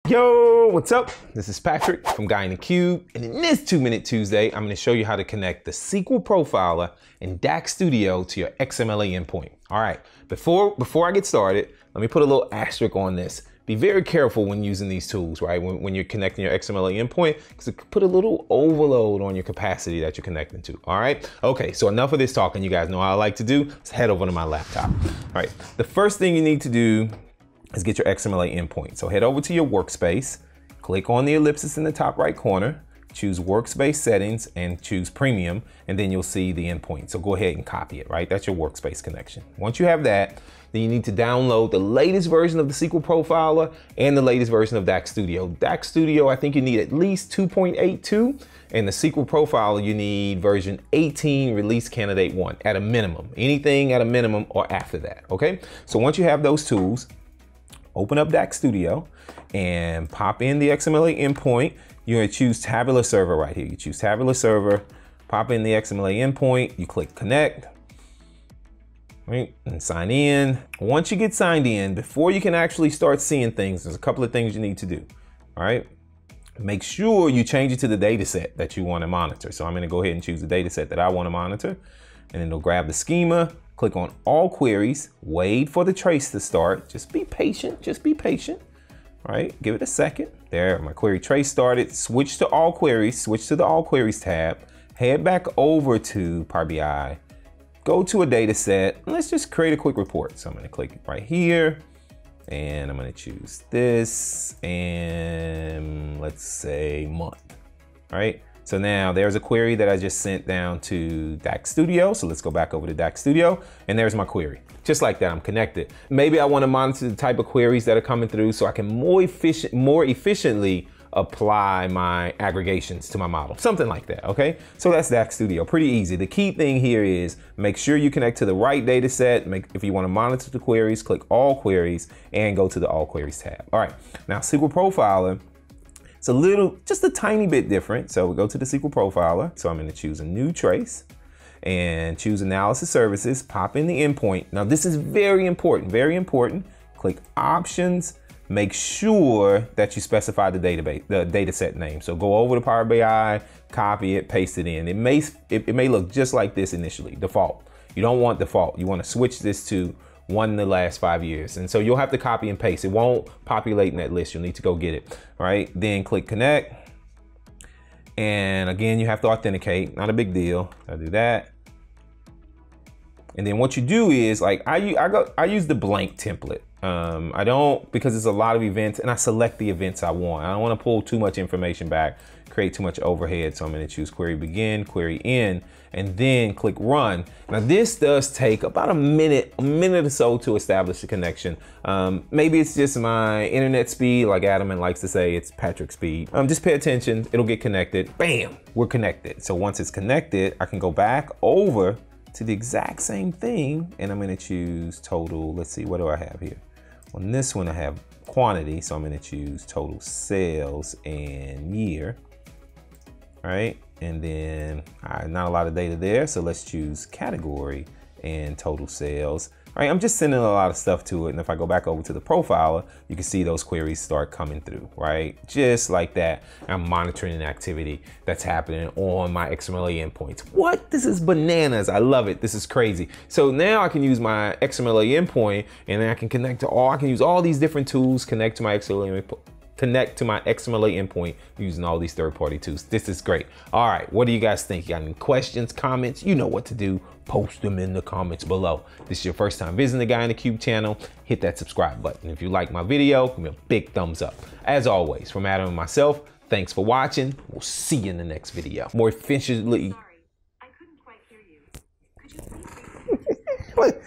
Yo, what's up? This is Patrick from Guy in the Cube, and in this 2-Minute Tuesday, I'm going to show you how to connect the SQL Profiler and DAX Studio to your XMLA endpoint. All right, before I get started, let me put a little asterisk on this. Be very careful when using these tools, right? When you're connecting your XMLA endpoint, because it could put a little overload on your capacity that you're connecting to, all right? Okay, so enough of this talking. You guys know how I like to do. Let's head over to my laptop. All right, the first thing you need to do is get your XMLA endpoint. So head over to your workspace, click on the ellipsis in the top right corner, choose workspace settings and choose premium, and then you'll see the endpoint. So go ahead and copy it, right? That's your workspace connection. Once you have that, then you need to download the latest version of the SQL Profiler and the latest version of DAX Studio. DAX Studio, I think you need at least 2.82, and the SQL Profiler, you need version 18 release candidate 1 at a minimum. Anything at a minimum or after that, okay? So once you have those tools, open up DAX Studio and pop in the XMLA endpoint. You're gonna choose Tabular Server right here. You choose Tabular Server, pop in the XMLA endpoint, you click connect, right, and sign in. Once you get signed in, before you can actually start seeing things, there's a couple of things you need to do, all right? Make sure you change it to the data set that you wanna monitor. So I'm gonna go ahead and choose the data set that I wanna monitor, and then it'll grab the schema, click on all queries, wait for the trace to start. Just be patient, all right? Give it a second. There, my query trace started. Switch to all queries, switch to the all queries tab, head back over to Power BI, go to a data set, and let's just create a quick report. So I'm gonna click right here, and I'm gonna choose this, and let's say month, all right? So now there's a query that I just sent down to DAX Studio. So let's go back over to DAX Studio, and there's my query. Just like that, I'm connected. Maybe I want to monitor the type of queries that are coming through so I can more efficiently apply my aggregations to my model. Something like that, okay? So that's DAX Studio, pretty easy. The key thing here is make sure you connect to the right data set. If you want to monitor the queries, click all queries and go to the all queries tab. All right, now SQL Profiler, it's just a tiny bit different. So we go to the SQL Profiler. So I'm gonna choose a new trace and choose analysis services, pop in the endpoint. Now this is very important, very important. Click options, make sure that you specify the data set name. So go over to Power BI, copy it, paste it in. It may look just like this initially, default. You don't want default. You wanna switch this to one in the last 5 years. And so you'll have to copy and paste. It won't populate in that list. You'll need to go get it, all right? Then click connect. And again, you have to authenticate, not a big deal. I'll do that. And then what you do is, like, I use the blank template. I don't, because it's a lot of events, and I select the events I want. I don't want to pull too much information back, create too much overhead. So I'm going to choose query begin, query end, and then click run. Now this does take about a minute or so to establish a connection. Maybe it's just my internet speed, like Adam likes to say, it's Patrick speed. Just pay attention, it'll get connected. Bam, we're connected. So once it's connected, I can go back over to the exact same thing, and I'm gonna choose total. Let's see, what do I have here? On this one, I have quantity, so I'm gonna choose total sales and year, all right? And then not a lot of data there, so let's choose category and total sales. All right, I'm just sending a lot of stuff to it, and if I go back over to the profiler, you can see those queries start coming through, right? Just like that. I'm monitoring an activity that's happening on my XMLA endpoints. What? This is bananas. I love it. This is crazy. So now I can use my XMLA endpoint, and then I can I can use all these different tools, connect to my XMLA endpoint using all these third-party tools. This is great. All right, what do you guys think? You got any questions, comments? You know what to do. Post them in the comments below. This is your first time visiting the Guy in the Cube channel, hit that subscribe button. If you like my video, give me a big thumbs up. As always, from Adam and myself, thanks for watching. We'll see you in the next video. More efficiently. Sorry, I couldn't quite hear you. Could you please repeat? What?